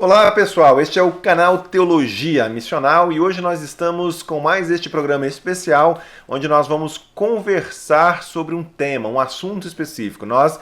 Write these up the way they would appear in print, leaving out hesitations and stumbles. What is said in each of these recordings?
Olá pessoal, este é o canal Teologia Missional e hoje nós estamos com mais este programa especial onde nós vamos conversar sobre um tema, um assunto específico. Nós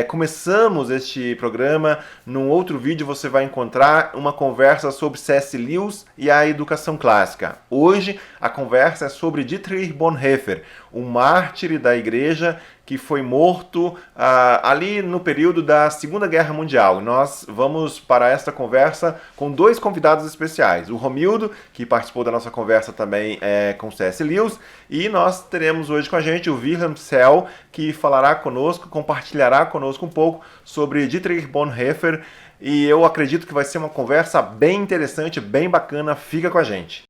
começamos este programa, num outro vídeo você vai encontrar uma conversa sobre C.S. Lewis e a educação clássica. Hoje a conversa é sobre Dietrich Bonhoeffer, um mártir da igreja que foi morto ali no período da Segunda Guerra Mundial. Nós vamos para esta conversa com dois convidados especiais. O Romildo, que participou da nossa conversa também com C.S. Lewis, e nós teremos hoje com a gente o Wilhelm Sell, que falará conosco, compartilhará conosco um pouco sobre Dietrich Bonhoeffer, e eu acredito que vai ser uma conversa bem interessante, bem bacana. Fica com a gente.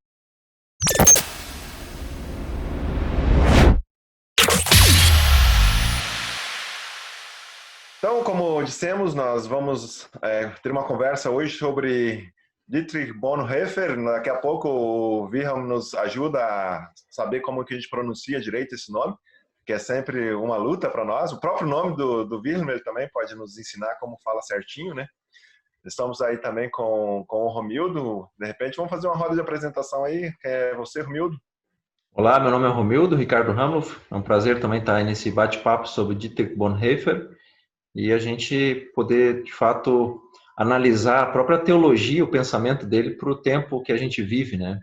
Então, como dissemos, nós vamos ter uma conversa hoje sobre Dietrich Bonhoeffer. Daqui a pouco o Wilhelm nos ajuda a saber como que a gente pronuncia direito esse nome, que é sempre uma luta para nós. O próprio nome do Wilhelm ele também pode nos ensinar como fala certinho, né? Estamos aí também com o Romildo. De repente, vamos fazer uma roda de apresentação aí. É você, Romildo? Olá, meu nome é Romildo Ricardo Ramos. É um prazer também estar aí nesse bate-papo sobre Dietrich Bonhoeffer e a gente poder, de fato, analisar a própria teologia, o pensamento dele para o tempo que a gente vive, né?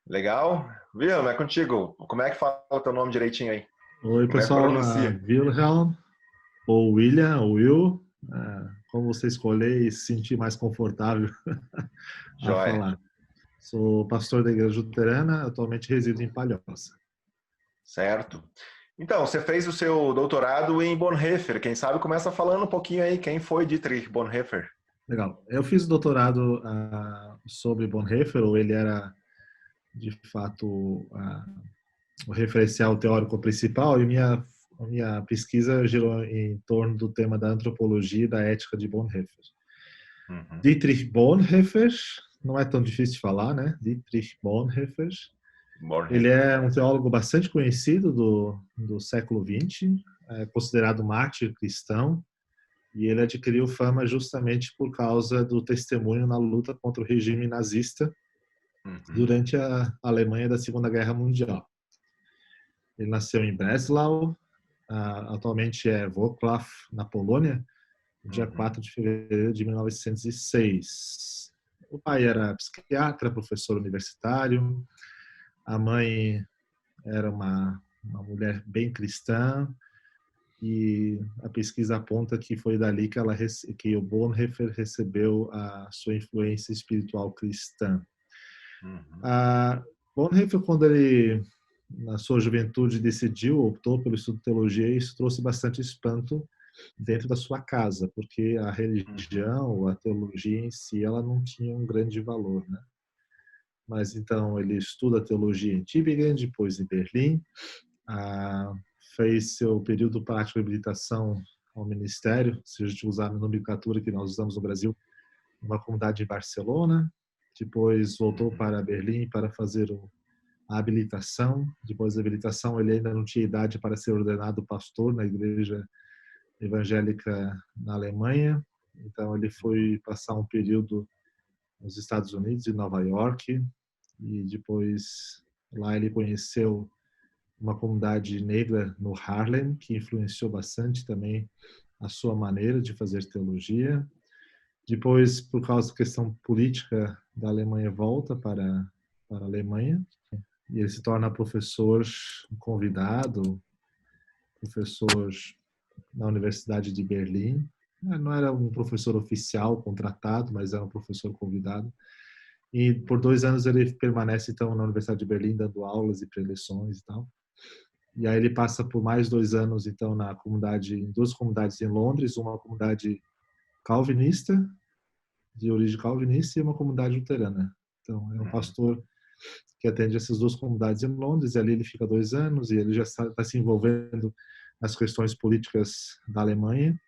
Legal. Wilhelm, é contigo. Como é que fala o teu nome direitinho aí? Oi, Como é que pessoal. pronuncia? Wilhelm, ou William, ou Will, como você escolher e se sentir mais confortável a Joia. falar. Sou pastor da Igreja Luterana, atualmente resido em Palhoça. Certo. Então, você fez o seu doutorado em Bonhoeffer. Quem sabe começa falando um pouquinho aí quem foi Dietrich Bonhoeffer. Legal. Eu fiz doutorado sobre Bonhoeffer, ou ele era, de fato, o referencial teórico principal, e a minha pesquisa girou em torno do tema da antropologia e da ética de Bonhoeffer. Uhum. Dietrich Bonhoeffer, não é tão difícil de falar, né? Dietrich Bonhoeffer. Ele Bonhoeffer. é um teólogo bastante conhecido do século XX, é considerado mártir cristão, e ele adquiriu fama justamente por causa do testemunho na luta contra o regime nazista Uhum. durante a Alemanha da Segunda Guerra Mundial. Ele nasceu em Breslau, atualmente é Wrocław, na Polônia, no dia Uhum. 4 de fevereiro de 1906. O pai era psiquiatra, professor universitário, a mãe era uma mulher bem cristã, e a pesquisa aponta que foi dali que o Bonhoeffer recebeu a sua influência espiritual cristã. Uhum. A Bonhoeffer, quando ele, na sua juventude, optou pelo estudo de teologia, isso trouxe bastante espanto dentro da sua casa, porque a Uhum. religião, a teologia em si, ela não tinha um grande valor, né? Mas então ele estuda teologia em Tübingen, depois em Berlim, ah, fez seu período prático de habilitação ao ministério, se a gente usar a nomenclatura que nós usamos no Brasil, uma comunidade em Barcelona, depois voltou Uhum. para Berlim para fazer a habilitação. Depois da habilitação, ele ainda não tinha idade para ser ordenado pastor na igreja evangélica na Alemanha, então ele foi passar um período nos Estados Unidos, em Nova York, e depois lá ele conheceu uma comunidade negra no Harlem, que influenciou bastante também a sua maneira de fazer teologia. Depois, por causa da questão política da Alemanha, volta para a Alemanha, e ele se torna professor convidado, professor na Universidade de Berlim. Não era um professor oficial contratado, mas era um professor convidado. E por 2 anos ele permanece, então, na Universidade de Berlim, dando aulas e preleções e tal. E aí ele passa por mais 2 anos, então, em duas comunidades em Londres, uma comunidade calvinista, de origem calvinista, e uma comunidade luterana. Então, é um Uhum. pastor que atende essas duas comunidades em Londres, e ali ele fica 2 anos, e ele já está se envolvendo nas questões políticas da Alemanha.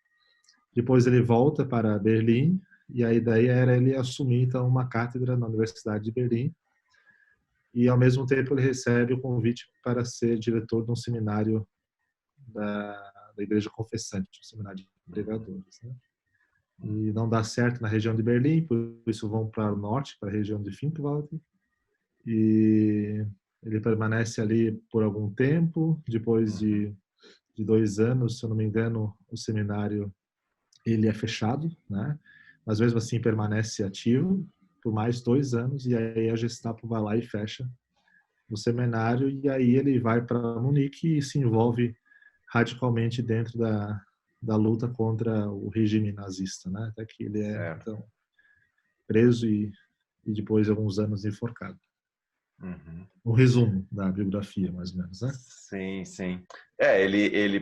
Depois ele volta para Berlim, e a ideia era ele assumir, então, uma cátedra na Universidade de Berlim, e ao mesmo tempo ele recebe o convite para ser diretor de um seminário da Igreja Confessante, um seminário de Uhum. pregadores, né? e não dá certo na região de Berlim, por isso vão para o norte, para a região de Finkenwald, e ele permanece ali por algum tempo. Depois de 2 anos, se eu não me engano, o seminário ele é fechado, né? Mas mesmo assim permanece ativo por mais 2 anos, e aí a Gestapo vai lá e fecha o seminário, e aí ele vai para Munique e se envolve radicalmente dentro da luta contra o regime nazista, né? Até que ele é Certo. então preso e depois de alguns anos enforcado. Uhum. Um resumo da biografia, mais ou menos, né? Sim, sim.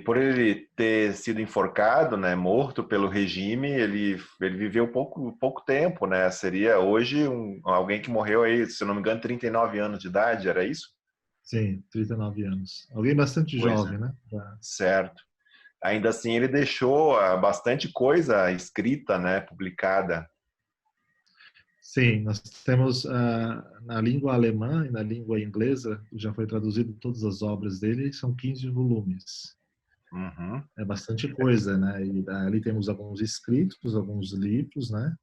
Por ele ter sido enforcado, né, morto pelo regime, ele viveu pouco tempo, né? Seria hoje alguém que morreu aí, se eu não me engano, 39 anos de idade, era isso? Sim, 39 anos. Alguém bastante Pois é. jovem, né? Certo. Ainda assim, ele deixou bastante coisa escrita, né, publicada. Sim, nós temos na língua alemã e na língua inglesa, já foi traduzido todas as obras dele, são 15 volumes. Uhum. É bastante coisa, né? E ali temos alguns escritos, alguns livros, né?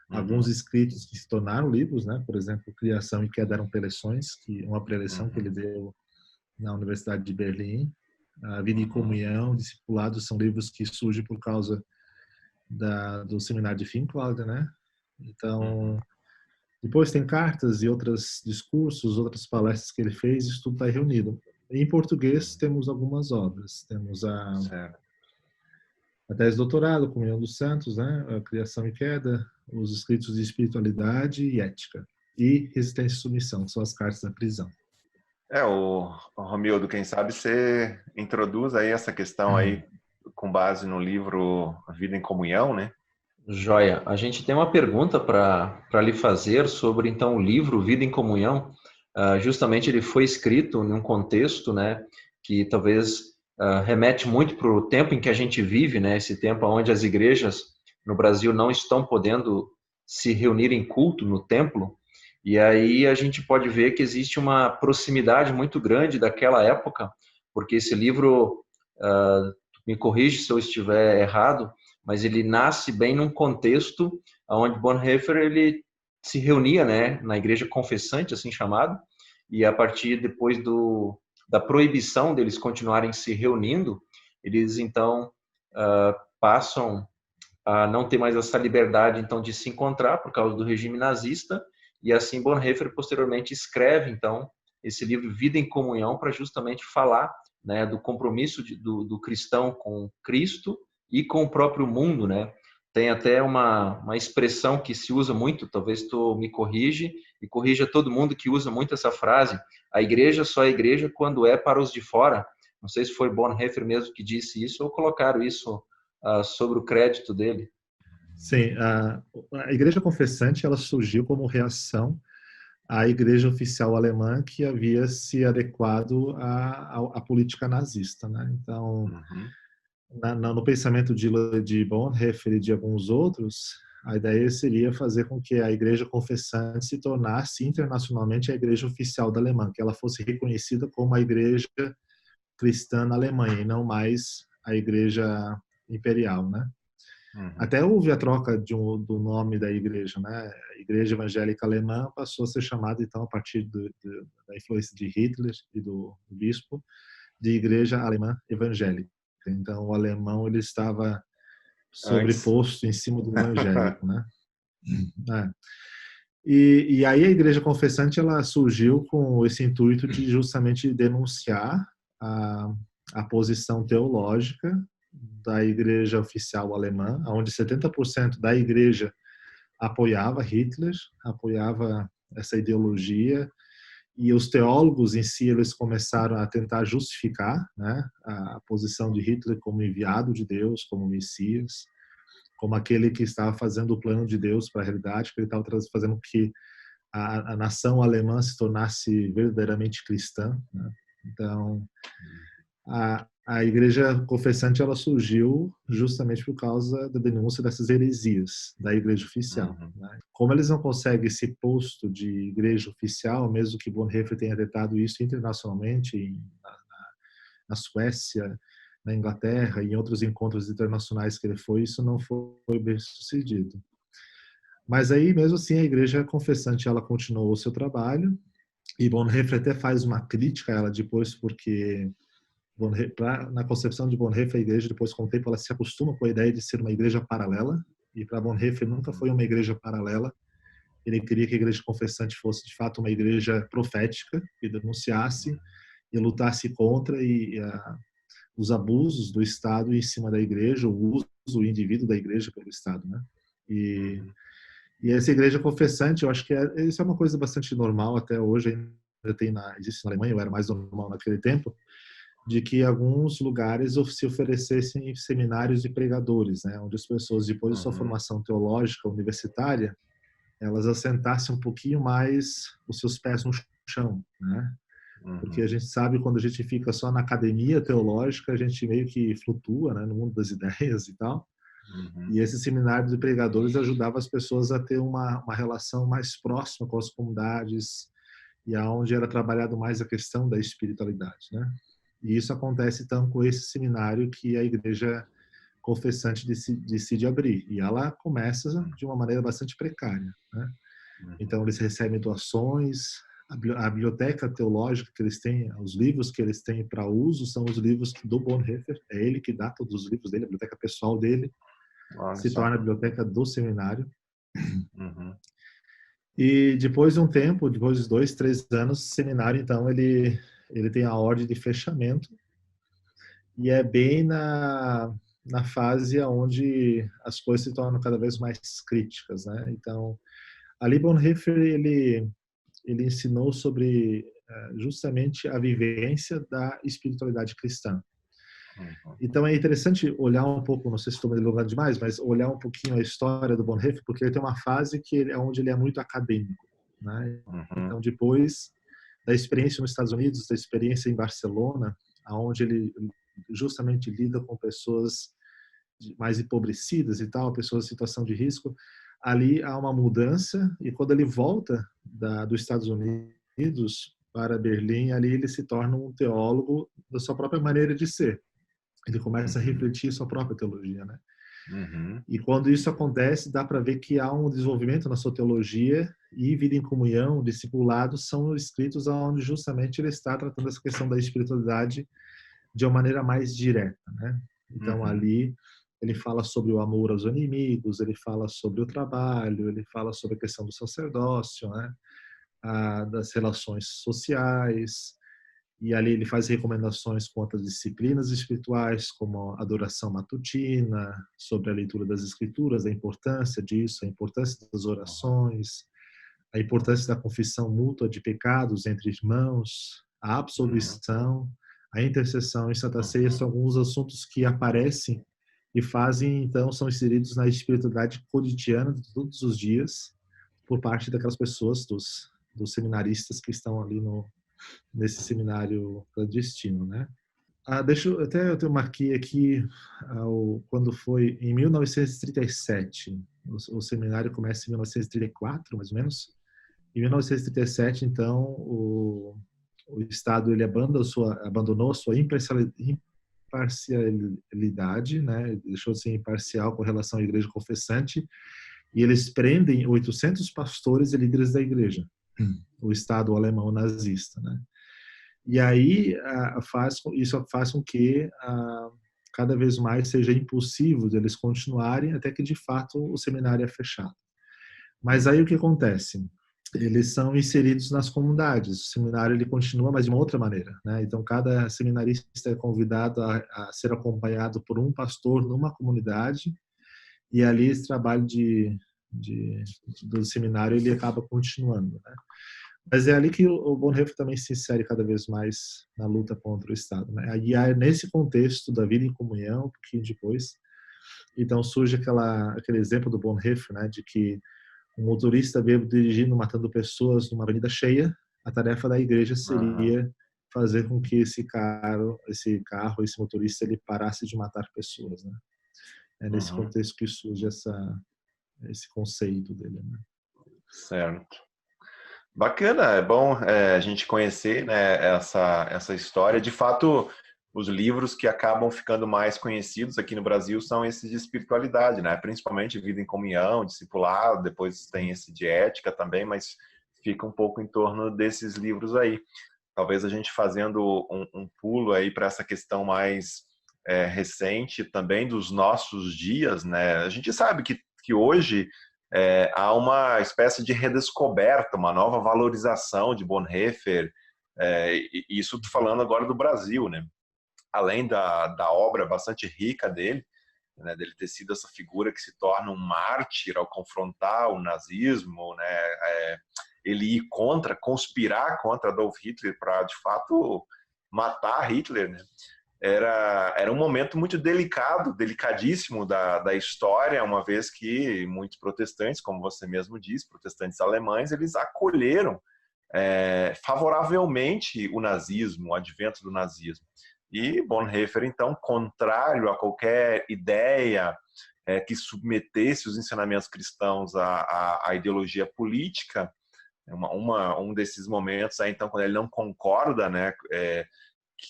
Alguns Uhum. escritos que se tornaram livros, né? Por exemplo, Criação e Queda eram preleções, que uma preleção que ele Uhum. deu na Universidade de Berlim. A Vida em Uhum. Comunhão, Discipulado, são livros que surgem por causa do seminário de Finkwald, né? Uhum. Então, depois tem cartas e outros discursos, outras palestras que ele fez, isso tudo está reunido. Em português temos algumas obras. Temos Certo. a tese de doutorado, Comunhão dos Santos, né? A Criação e Queda, os escritos de espiritualidade e ética. E Resistência e Submissão, são as cartas da prisão. O Romildo, quem sabe você introduz aí essa questão aí com base no livro Vida em Comunhão, né? Joia, a gente tem uma pergunta para lhe fazer sobre então o livro Vida em Comunhão. Justamente ele foi escrito em um contexto, né, que talvez remete muito para o tempo em que a gente vive, né, esse tempo onde as igrejas no Brasil não estão podendo se reunir em culto no templo. E aí a gente pode ver que existe uma proximidade muito grande daquela época, porque esse livro, me corrige se eu estiver errado, mas ele nasce bem num contexto onde Bonhoeffer ele se reunia, né, na igreja confessante, assim chamado, e a partir depois da proibição deles continuarem se reunindo, eles então passam a não ter mais essa liberdade então de se encontrar por causa do regime nazista, e assim Bonhoeffer posteriormente escreve então esse livro Vida em Comunhão para justamente falar, né, do compromisso do cristão com Cristo e com o próprio mundo, né? Tem até uma expressão que se usa muito, talvez tu me corrige e corrija todo mundo que usa muito essa frase: a igreja só é igreja quando é para os de fora. Não sei se foi Bonhoeffer mesmo que disse isso ou colocaram isso sobre o crédito dele. Sim, a Igreja Confessante ela surgiu como reação à Igreja Oficial Alemã que havia se adequado à política nazista, né? Então, Uhum. no pensamento de Bonhoeffer e de alguns outros, a ideia seria fazer com que a Igreja Confessante se tornasse internacionalmente a Igreja Oficial da Alemanha, que ela fosse reconhecida como a Igreja cristã na Alemanha e não mais a Igreja imperial, né? Uhum. Até houve a troca do nome da igreja, né? A Igreja Evangélica Alemã passou a ser chamada, então, a partir da influência de Hitler e do bispo, de Igreja Alemã Evangélica. Então, o alemão ele estava Antes. sobreposto em cima do evangélico, né? É. E aí a Igreja Confessante ela surgiu com esse intuito de justamente denunciar a, a posição teológica da Igreja Oficial Alemã, onde 70% da Igreja apoiava Hitler, apoiava essa ideologia, e os teólogos em si eles começaram a tentar justificar, né, a posição de Hitler como enviado de Deus, como Messias, como aquele que estava fazendo o plano de Deus para a realidade, que ele estava fazendo que a nação alemã se tornasse verdadeiramente cristã, né? Então, a igreja confessante ela surgiu justamente por causa da denúncia dessas heresias da igreja oficial, Uhum. né? Como eles não conseguem esse posto de igreja oficial, mesmo que Bonhoeffer tenha tentado isso internacionalmente na Suécia, na Inglaterra e em outros encontros internacionais que ele foi, isso não foi bem sucedido. Mas aí, mesmo assim, a igreja confessante, ela continuou o seu trabalho, e Bonhoeffer até faz uma crítica a ela depois, porque na concepção de Bonhoeffer, a igreja, depois com o tempo, ela se acostuma com a ideia de ser uma igreja paralela, e para Bonhoeffer nunca foi uma igreja paralela. Ele queria que a igreja confessante fosse, de fato, uma igreja profética, que denunciasse e lutasse contra os abusos do Estado em cima da igreja, o uso do indivíduo da igreja pelo Estado, né? E essa igreja confessante, eu acho que isso é uma coisa bastante normal até hoje, ainda existe na Alemanha, ou era mais normal naquele tempo, de que alguns lugares se oferecessem seminários de pregadores, né, onde as pessoas, depois de sua formação teológica universitária, elas assentassem um pouquinho mais os seus pés no chão, né? Porque a gente sabe, quando a gente fica só na academia teológica, a gente meio que flutua, né, no mundo das ideias e tal. E esse seminário de pregadores ajudava as pessoas a ter uma relação mais próxima com as comunidades, e aonde era trabalhado mais a questão da espiritualidade, né? E isso acontece então com esse seminário que a igreja confessante decide abrir, e ela começa de uma maneira bastante precária, né? Então eles recebem doações, a biblioteca teológica que eles têm, os livros que eles têm para uso são os livros do Bonhoeffer, é ele que dá todos os livros dele, a biblioteca pessoal dele se torna a biblioteca do seminário. E depois de um tempo, depois de 2, 3 anos, o seminário, então, ele tem a ordem de fechamento, e é bem na fase onde as coisas se tornam cada vez mais críticas, né? Então, ali Bonhoeffer, ele ensinou sobre justamente a vivência da espiritualidade cristã. Então é interessante olhar um pouco, não sei se estou me delongando demais, mas olhar um pouquinho a história do Bonhoeffer, porque ele tem uma fase onde ele é muito acadêmico, né? Então, depois da experiência nos Estados Unidos, da experiência em Barcelona, aonde ele justamente lida com pessoas mais empobrecidas e tal, pessoas em situação de risco, ali há uma mudança, e quando ele volta dos Estados Unidos para Berlim, ali ele se torna um teólogo da sua própria maneira de ser. Ele começa a refletir sua própria teologia, né? E quando isso acontece, dá para ver que há um desenvolvimento na sua teologia, e Vida em Comunhão, Discipulado, são escritos onde justamente ele está tratando essa questão da espiritualidade de uma maneira mais direta, né? Então ali ele fala sobre o amor aos inimigos, ele fala sobre o trabalho, ele fala sobre a questão do sacerdócio, né? Das relações sociais. E ali ele faz recomendações quanto às disciplinas espirituais, como a adoração matutina, sobre a leitura das escrituras, a importância disso, a importância das orações, a importância da confissão mútua de pecados entre irmãos, a absolvição, a intercessão e Santa Ceia são alguns assuntos que aparecem e então, são inseridos na espiritualidade cotidiana de todos os dias, por parte daquelas pessoas, dos seminaristas que estão ali nesse seminário clandestino, né? Eu marquei aqui quando foi em 1937. O seminário começa em 1934, mais ou menos. Em 1937, então, o Estado ele abandonou sua imparcialidade, né? Deixou de ser imparcial com relação à igreja confessante, e eles prendem 800 pastores e líderes da igreja, o Estado alemão nazista, né? E aí isso faz com que cada vez mais seja impossível deles continuarem, até que de fato o seminário é fechado. Mas aí o que acontece? Eles são inseridos nas comunidades. O seminário ele continua, mas de uma outra maneira, né? Então cada seminarista é convidado a ser acompanhado por um pastor numa comunidade, e ali esse trabalho do seminário ele acaba continuando, né? Mas é ali que o Bonhoeffer também se insere cada vez mais na luta contra o Estado, né? E é nesse contexto da vida em comunhão, um pouquinho depois, então surge aquele exemplo do Bonhoeffer, né, de que um motorista bêbado dirigindo, matando pessoas numa avenida cheia, a tarefa da igreja seria fazer com que esse motorista, ele parasse de matar pessoas, né? É nesse contexto que surge esse conceito dele, né? Certo. Bacana, é bom a gente conhecer, né, essa história. De fato, os livros que acabam ficando mais conhecidos aqui no Brasil são esses de espiritualidade, né? Principalmente Vida em Comunhão, Discipulado, depois tem esse de ética também, mas fica um pouco em torno desses livros aí. Talvez a gente fazendo um pulo aí para essa questão mais recente também dos nossos dias, né? A gente sabe que hoje há uma espécie de redescoberta, uma nova valorização de Bonhoeffer, e isso estou falando agora do Brasil, né? Além da obra bastante rica dele, né, dele ter sido essa figura que se torna um mártir ao confrontar o nazismo, né, ele ir conspirar contra Adolf Hitler para, de fato, matar Hitler, né? Era um momento muito delicado, delicadíssimo da história, uma vez que muitos protestantes, como você mesmo disse, protestantes alemães, eles acolheram favoravelmente o nazismo, o advento do nazismo. E Bonhoeffer, então, contrário a qualquer ideia que submetesse os ensinamentos cristãos à ideologia política, um desses momentos, aí, então, quando ele não concorda, né,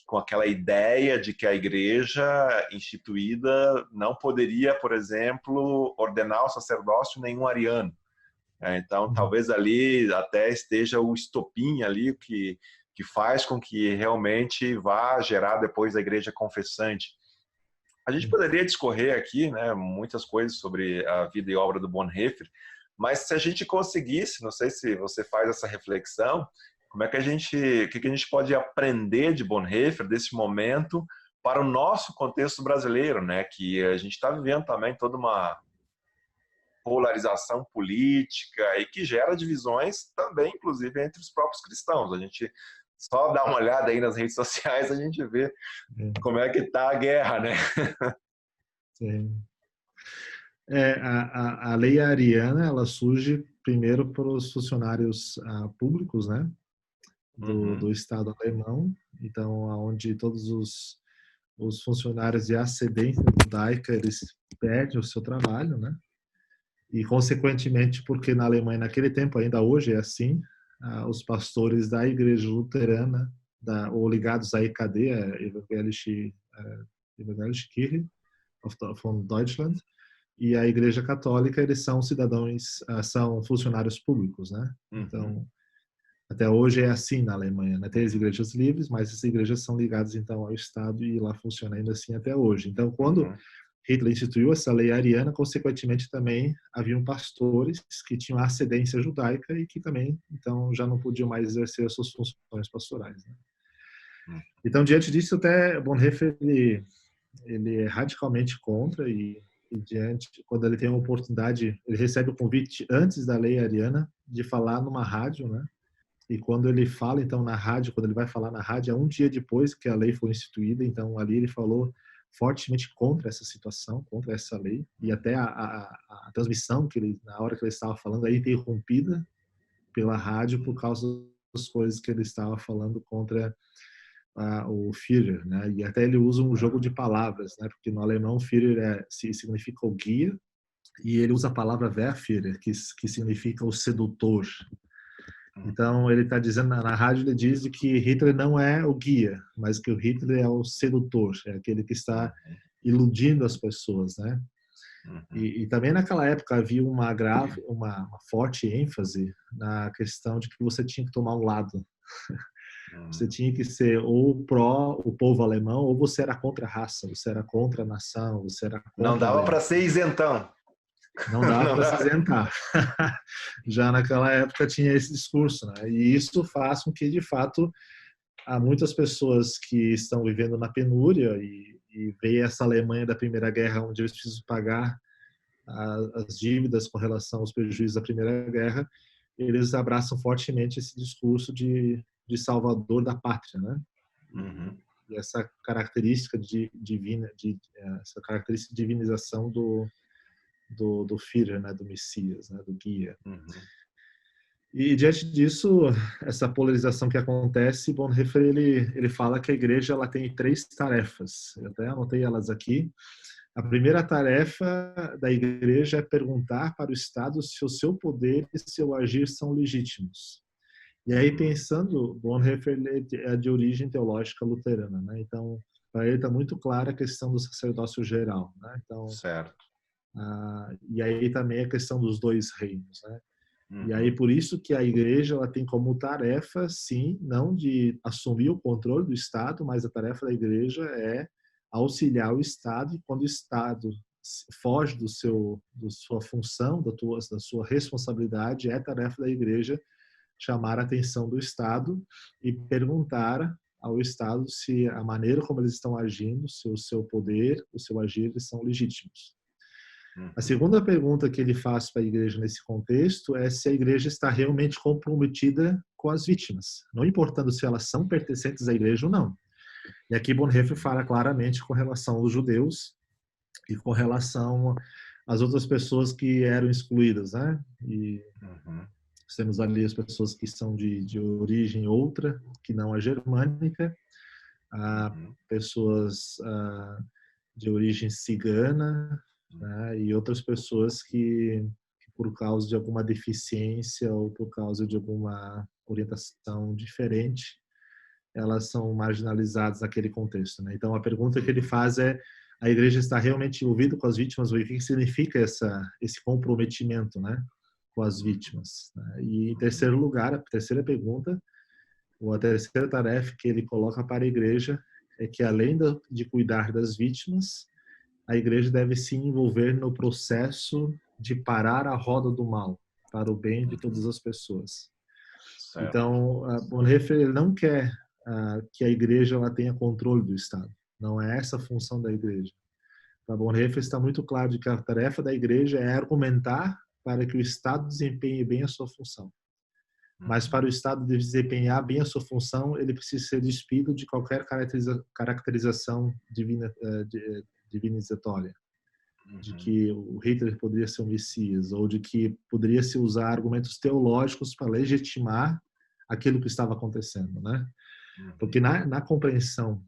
com aquela ideia de que a igreja instituída não poderia, por exemplo, ordenar o sacerdócio nenhum ariano. Então, talvez ali até esteja o estopim ali que faz com que realmente vá gerar depois a igreja confessante. A gente poderia discorrer aqui, né, muitas coisas sobre a vida e obra do Bonhoeffer, mas se a gente conseguisse, não sei se você faz essa reflexão, como é que o que a gente pode aprender de Bonhoeffer desse momento para o nosso contexto brasileiro, né, que a gente está vivendo também toda uma polarização política e que gera divisões também, inclusive, entre os próprios cristãos. A gente só dá uma olhada aí nas redes sociais, a gente vê como é que está a guerra, né? Sim. A lei ariana, ela surge primeiro para os funcionários públicos, né, do Estado alemão, então, onde todos os funcionários de ascendência judaica, eles perdem o seu trabalho, né, e, consequentemente, porque na Alemanha, naquele tempo, ainda hoje é assim, os pastores da igreja luterana, ou ligados à EKD, a Evangelische Kirche von Deutschland, e a Igreja Católica, eles são cidadãos, são funcionários públicos, né? Então, até hoje é assim na Alemanha, né? Tem as igrejas livres, mas as igrejas são ligadas, então, ao Estado e lá funciona ainda assim até hoje. Então, quando Hitler instituiu essa lei ariana, consequentemente também haviam pastores que tinham ascendência judaica e que também, então, já não podiam mais exercer as suas funções pastorais, né? Então, diante disso, até Bonhoeffer, ele é radicalmente contra e quando ele tem a oportunidade, ele recebe o convite antes da lei ariana de falar numa rádio, né? E quando ele fala, então, na rádio, quando ele vai falar na rádio, é um dia depois que a lei foi instituída, então ali ele falou fortemente contra essa situação, contra essa lei, e até a transmissão, que ele, na hora que ele estava falando, aí interrompida pela rádio por causa das coisas que ele estava falando contra o Führer, né? E até ele usa um jogo de palavras, né? Porque no alemão Führer significa o guia, e ele usa a palavra Wehrführer, que significa o sedutor. Então ele está dizendo na rádio, ele diz que Hitler não é o guia, mas que o Hitler é o sedutor, é aquele que está iludindo as pessoas, né? E também naquela época havia uma forte ênfase na questão de que você tinha que tomar um lado. Você tinha que ser ou pró o povo alemão, ou você era contra a raça, você era contra a nação, você era contra Não dava para ser isentão. Não dava para se isentar. Já naquela época tinha esse discurso, né? E isso faz com que, de fato, há muitas pessoas que estão vivendo na penúria e veem essa Alemanha da Primeira Guerra, onde eles precisam pagar as dívidas com relação aos prejuízos da Primeira Guerra, eles abraçam fortemente esse discurso de salvador da pátria, né? E essa característica essa característica de divinização do Führer, né, do Messias, né, do guia. E diante disso, essa polarização que acontece, Bonhoeffer ele fala que a igreja ela tem 3 tarefas. Eu até anotei elas aqui. A primeira tarefa da igreja é perguntar para o Estado se o seu poder e seu agir são legítimos. E aí, pensando, Bonhoeffer é de origem teológica luterana, né? Então, para ele está muito clara a questão do sacerdócio geral, né? Então, Certo. e aí também a questão dos dois reinos, né? E aí Uhum. por isso que a igreja ela tem como tarefa, sim, não de assumir o controle do Estado, mas a tarefa da igreja é auxiliar o Estado, e quando o Estado foge da sua função, da sua responsabilidade, é tarefa da igreja chamar a atenção do Estado e perguntar ao Estado se a maneira como eles estão agindo, se o seu poder, o seu agir, eles são legítimos. A Uhum. segunda pergunta que ele faz para a igreja nesse contexto é se a igreja está realmente comprometida com as vítimas, não importando se elas são pertencentes à igreja ou não. E aqui Bonhoeffer fala claramente com relação aos judeus e com relação às outras pessoas que eram excluídas, né? E Uhum. temos ali as pessoas que são de origem outra, que não a germânica, Uhum. pessoas de origem cigana, né, e outras pessoas que por causa de alguma deficiência ou por causa de alguma orientação diferente, elas são marginalizadas naquele contexto, né? Então a pergunta que ele faz é: a igreja está realmente envolvida com as vítimas? O que significa esse comprometimento, né, com as vítimas, né? E em terceiro lugar, a terceira pergunta, ou a terceira tarefa que ele coloca para a igreja é que, além de cuidar das vítimas, a igreja deve se envolver no processo de parar a roda do mal para o bem de todas as pessoas. Certo. Então, Bonhoeffer ele não quer que a igreja ela tenha controle do Estado. Não é essa a função da igreja. Para Bonhoeffer está muito claro de que a tarefa da igreja é argumentar para que o Estado desempenhe bem a sua função. Mas para o Estado desempenhar bem a sua função, ele precisa ser despido de qualquer caracterização divinizatória, de que o Hitler poderia ser um Messias, ou de que poderia se usar argumentos teológicos para legitimar aquilo que estava acontecendo, né? Porque na compreensão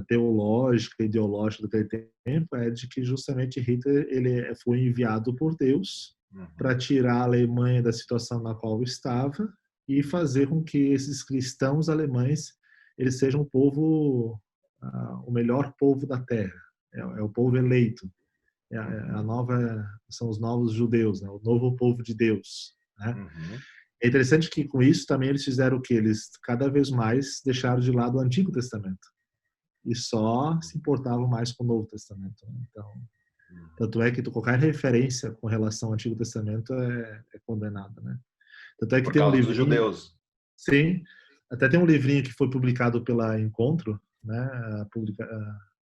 teológica, ideológica daquele tempo, é de que justamente Hitler ele foi enviado por Deus para tirar a Alemanha da situação na qual estava e fazer com que esses cristãos alemães eles sejam o povo, o melhor povo da terra, é o povo eleito, são os novos judeus, né? O novo povo de Deus, né? É interessante que com isso também eles fizeram o que? Eles cada vez mais deixaram de lado o Antigo Testamento e só se importavam mais com o Novo Testamento, né? Então, tanto é que qualquer referência com relação ao Antigo Testamento é condenada, né? Tanto é que Por tem um causa dos livrinho, judeus. sim, até tem um livrinho que foi publicado pela Encontro, né?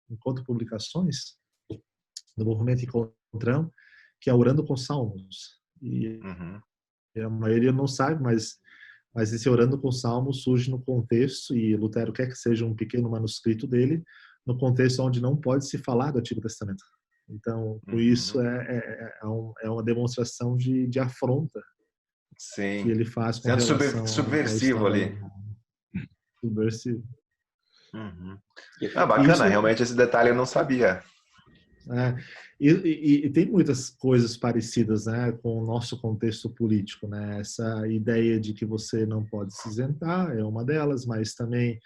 Encontro Publicações, do movimento Encontrão, que é Orando com Salmos. E a maioria não sabe, mas esse Orando com Salmos surge no contexto, e Lutero quer que seja um pequeno manuscrito dele, no contexto onde não pode se falar do Antigo Testamento. Então, por isso é uma demonstração de afronta que Sim. ele faz com Sendo relação ao subversivo Estado ali. alemão. Subversivo. Bacana, Isso realmente esse detalhe eu não sabia. e tem muitas coisas parecidas, né, com o nosso contexto político, né? Essa ideia de que você não pode se isentar é uma delas, mas também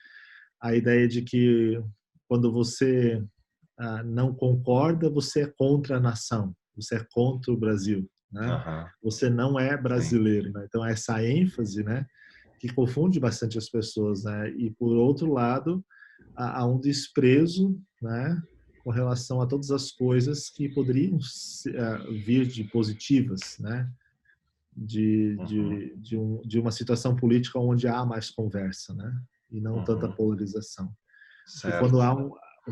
a ideia de que quando você não concorda, você é contra a nação, você é contra o Brasil, né? Você não é brasileiro, né? Então essa ênfase, né, que confunde bastante as pessoas, né? E por outro lado, há um desprezo, né, com relação a todas as coisas que poderiam vir de positivas, né? De uma situação política onde há mais conversa, né? E não tanta polarização. E Certo.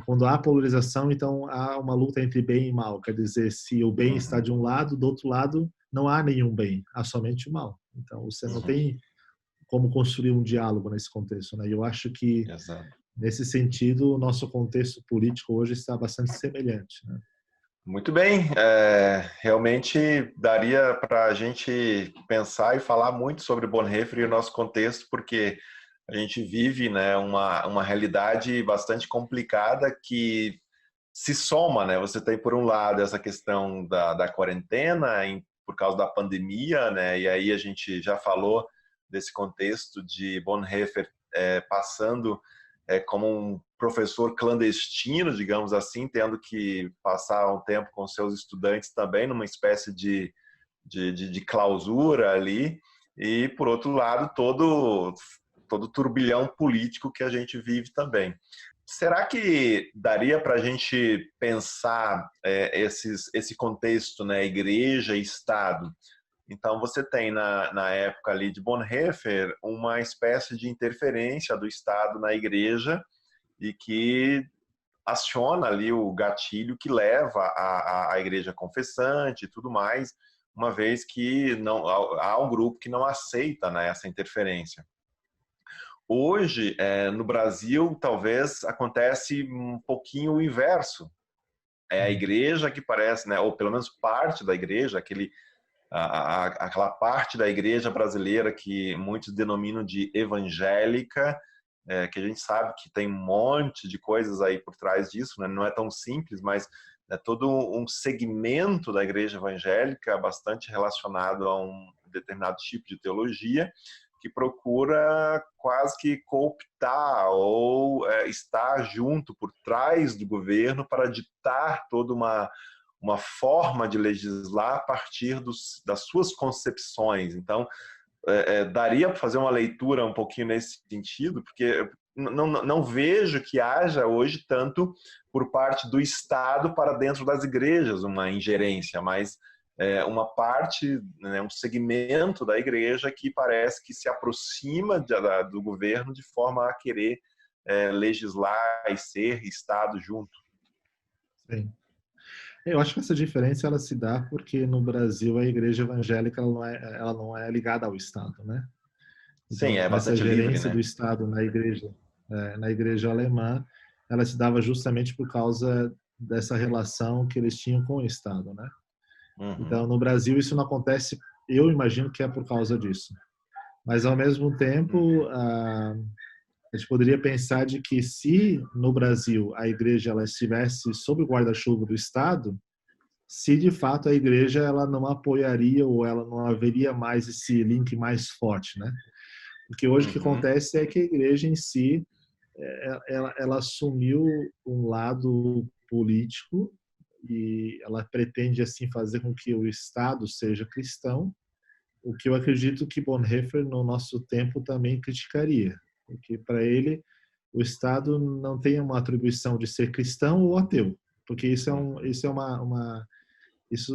quando há polarização, então há uma luta entre bem e mal. Quer dizer, se o bem está de um lado, do outro lado não há nenhum bem, há somente o mal. Então você não tem como construir um diálogo nesse contexto, né? E eu acho que Exato. nesse sentido o nosso contexto político hoje está bastante semelhante, né? Muito bem, realmente daria para a gente pensar e falar muito sobre Bonhoeffer e o nosso contexto, porque a gente vive, né, uma realidade bastante complicada que se soma, né? Você tem, por um lado, essa questão da quarentena por causa da pandemia, né? E aí a gente já falou desse contexto de Bonhoeffer passando como um professor clandestino, digamos assim, tendo que passar um tempo com seus estudantes também, numa espécie de clausura ali, e, por outro lado, todo o turbilhão político que a gente vive também. Será que daria para a gente pensar esse contexto, né, igreja e Estado? Então, você tem na época ali de Bonhoeffer uma espécie de interferência do Estado na igreja e que aciona ali o gatilho que leva a igreja confessante e tudo mais, uma vez que não há um grupo que não aceita, né, essa interferência. Hoje, no Brasil, talvez acontece um pouquinho o inverso. É a igreja que parece, né, ou pelo menos parte da igreja, aquela parte da igreja brasileira que muitos denominam de evangélica, que a gente sabe que tem um monte de coisas aí por trás disso, né? Não é tão simples, mas é todo um segmento da igreja evangélica bastante relacionado a um determinado tipo de teologia, que procura quase que cooptar ou estar junto por trás do governo para ditar toda uma forma de legislar a partir das suas concepções. Então, daria para fazer uma leitura um pouquinho nesse sentido, porque não vejo que haja hoje tanto por parte do Estado para dentro das igrejas uma ingerência, mas uma parte, né, um segmento da igreja que parece que se aproxima do governo de forma a querer legislar e ser Estado junto. Sim. Eu acho que essa diferença ela se dá porque no Brasil a igreja evangélica ela não é ligada ao Estado, né? Sim, Então é essa bastante livre, gerência né? do Estado na igreja alemã, ela se dava justamente por causa dessa relação que eles tinham com o Estado, né? Uhum. Então no Brasil isso não acontece, eu imagino que é por causa disso. Mas ao mesmo tempo, a gente poderia pensar de que se no Brasil a igreja ela estivesse sob o guarda-chuva do Estado, se de fato a igreja ela não apoiaria ou ela não haveria mais esse link mais forte, né? Porque hoje o que Uhum. acontece é que a igreja em si ela assumiu um lado político e ela pretende assim fazer com que o Estado seja cristão, o que eu acredito que Bonhoeffer no nosso tempo também criticaria, porque para ele o Estado não tem uma atribuição de ser cristão ou ateu, porque isso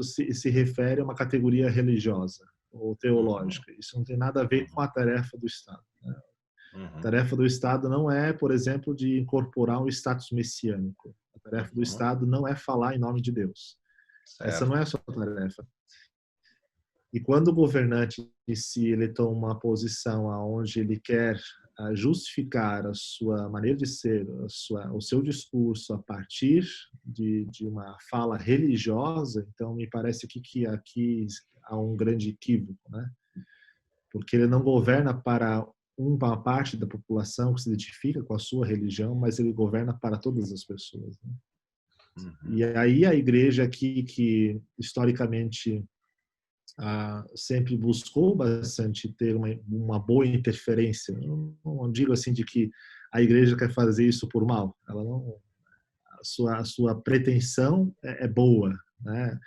se refere a uma categoria religiosa ou Uhum. teológica. Isso não tem nada a ver com a tarefa do Estado, né? A Uhum. tarefa do Estado não é, por exemplo, de incorporar um status messiânico. A tarefa do Uhum. Estado não é falar em nome de Deus. Essa não Certo. é a sua tarefa. E quando o governante em si ele toma uma posição aonde ele quer justificar a sua maneira de ser, o seu discurso a partir de uma fala religiosa, então me parece que aqui há um grande equívoco, né? Porque ele não governa para uma parte da população que se identifica com a sua religião, mas ele governa para todas as pessoas, né? Uhum. E aí a igreja aqui que historicamente sempre buscou bastante ter uma boa interferência. Eu não digo assim de que a igreja quer fazer isso por mal. Ela não, a sua pretensão é boa, né?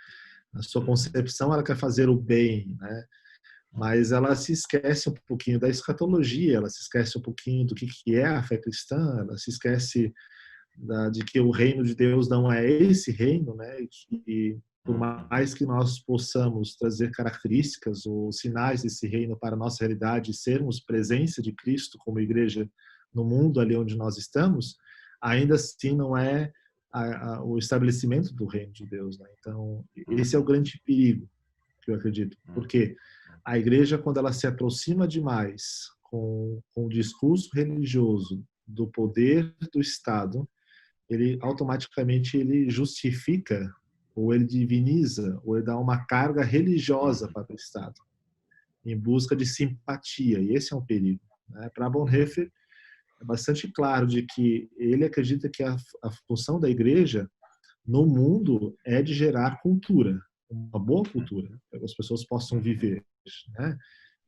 A sua Uhum. concepção ela quer fazer o bem, né? Mas ela se esquece um pouquinho da escatologia, ela se esquece um pouquinho do que é a fé cristã, ela se esquece de que o reino de Deus não é esse reino, né? E que por Uhum. mais que nós possamos trazer características ou sinais desse reino para a nossa realidade, sermos presença de Cristo como igreja no mundo ali onde nós estamos, ainda assim não é o estabelecimento do reino de Deus, né? Então, esse é o Uhum. grande perigo que eu acredito, Uhum. porque a igreja, quando ela se aproxima demais com o discurso religioso do poder do Estado, ele automaticamente ele justifica ou ele diviniza ou ele dá uma carga religiosa Uhum. para o Estado em busca de simpatia, e esse é um perigo, né? Para Bonhoeffer é bastante claro de que ele acredita que a função da igreja no mundo é de gerar cultura, uma boa cultura, para que as pessoas possam Uhum. viver, né?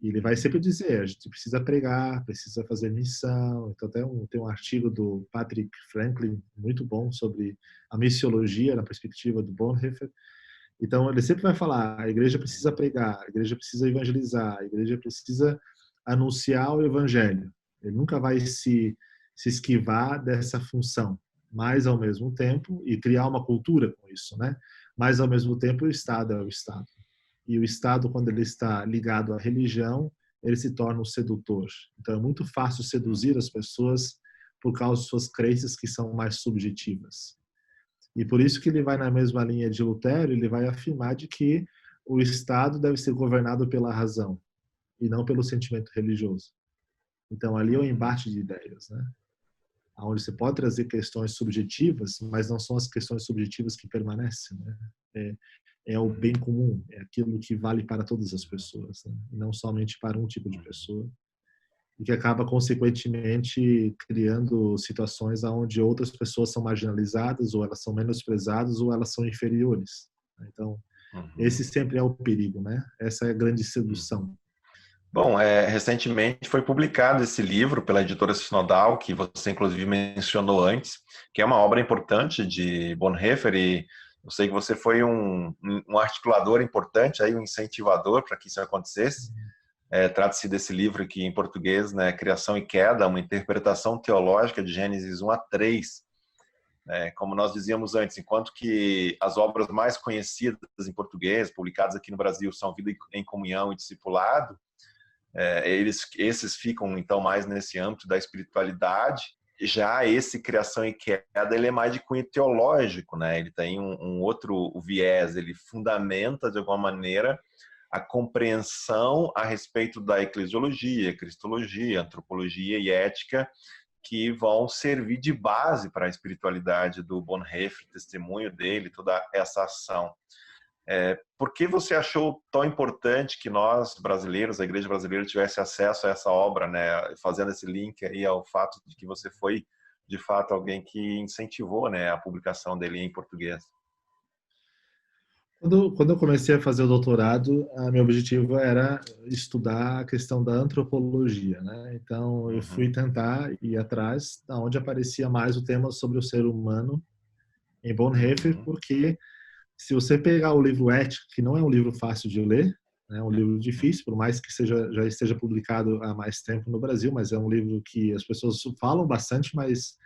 E ele vai sempre dizer, a gente precisa pregar, precisa fazer missão. Então tem um artigo do Patrick Franklin muito bom sobre a missiologia na perspectiva do Bonhoeffer. Então ele sempre vai falar, a igreja precisa pregar, a igreja precisa evangelizar, a igreja precisa anunciar o evangelho. Ele nunca vai se esquivar dessa função, mas ao mesmo tempo, e criar uma cultura com isso, né? Mas ao mesmo tempo o Estado é o Estado. E o Estado, quando ele está ligado à religião, ele se torna um sedutor. Então é muito fácil seduzir as pessoas por causa de suas crenças que são mais subjetivas. E por isso que ele vai na mesma linha de Lutero, ele vai afirmar de que o Estado deve ser governado pela razão e não pelo sentimento religioso. Então ali é um embate de ideias, né? Onde você pode trazer questões subjetivas, mas não são as questões subjetivas que permanecem, né? É o bem comum, é aquilo que vale para todas as pessoas, né? E não somente para um tipo de pessoa, e que acaba consequentemente criando situações onde outras pessoas são marginalizadas, ou elas são menosprezadas, ou elas são inferiores. Então, esse sempre é o perigo, né? Essa é a grande sedução. Bom, recentemente foi publicado esse livro pela editora Sinodal, que você inclusive mencionou antes, que é uma obra importante de Bonhoeffer, e eu sei que você foi um articulador importante, aí, um incentivador para que isso acontecesse. Trata-se desse livro aqui em português, né, Criação e Queda, uma interpretação teológica de Gênesis 1 a 3. Como nós dizíamos antes, enquanto que as obras mais conhecidas em português, publicadas aqui no Brasil, são Vida em Comunhão e Discipulado, esses ficam então mais nesse âmbito da espiritualidade. Já esse Criação e Queda, ele é mais de cunho teológico, né? Ele tem um outro viés, ele fundamenta de alguma maneira a compreensão a respeito da eclesiologia, cristologia, antropologia e ética, que vão servir de base para a espiritualidade do Bonhoeffer, testemunho dele, toda essa ação. Por que você achou tão importante que nós, brasileiros, a igreja brasileira, tivesse acesso a essa obra, né? Fazendo esse link aí ao fato de que você foi, de fato, alguém que incentivou, né, a publicação dele em português? Quando eu comecei a fazer o doutorado, meu objetivo era estudar a questão da antropologia, né? Então, eu fui tentar ir atrás onde aparecia mais o tema sobre o ser humano em Bonhoeffer, porque se você pegar o livro Ética, que não é um livro fácil de ler, é um livro difícil, por mais que já esteja publicado há mais tempo no Brasil, mas é um livro que as pessoas falam bastante, mas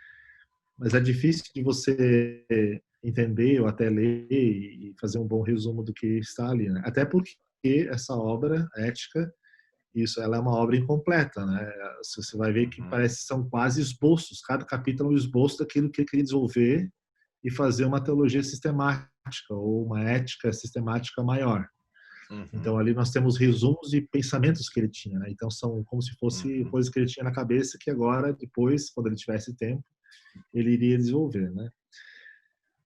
é difícil de você entender ou até ler e fazer um bom resumo do que está ali, né? Até porque essa obra Ética, ela é uma obra incompleta, né? Você vai ver que parece que são quase esboços, cada capítulo é um esboço daquilo que ele queria desenvolver e fazer uma teologia sistemática ou uma ética sistemática maior. Então ali nós temos resumos e pensamentos que ele tinha, né? Então são como se fosse coisas que ele tinha na cabeça que agora, depois, quando ele tivesse tempo, ele iria desenvolver, né?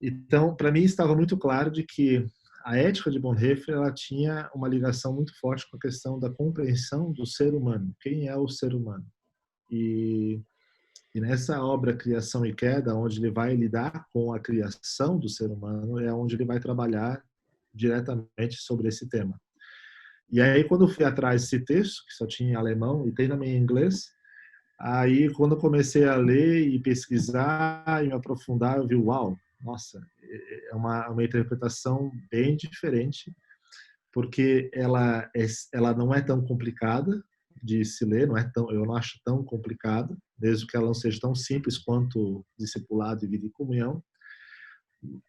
Então, para mim estava muito claro de que a ética de Bonhoeffer, ela tinha uma ligação muito forte com a questão da compreensão do ser humano. Quem é o ser humano? E nessa obra Criação e Queda, onde ele vai lidar com a criação do ser humano, é onde ele vai trabalhar diretamente sobre esse tema. E aí, quando eu fui atrás desse texto, que só tinha em alemão e tem também em inglês, aí quando eu comecei a ler e pesquisar e me aprofundar, eu vi, uau, nossa, é uma interpretação bem diferente, porque ela não é tão complicada de se ler, eu não acho tão complicada, mesmo que ela não seja tão simples quanto Discipulado e Vida em Comunhão,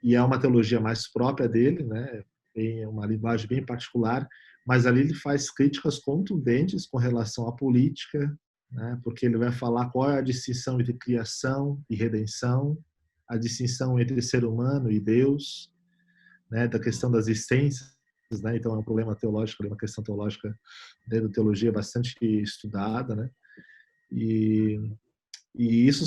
e é uma teologia mais própria dele, né? Tem uma linguagem bem particular, mas ali ele faz críticas contundentes com relação à política, né? Porque ele vai falar qual é a distinção entre criação e redenção, a distinção entre ser humano e Deus, né? Da questão das essências, né? Então é um problema teológico, uma questão teológica dentro da teologia bastante estudada, né? E isso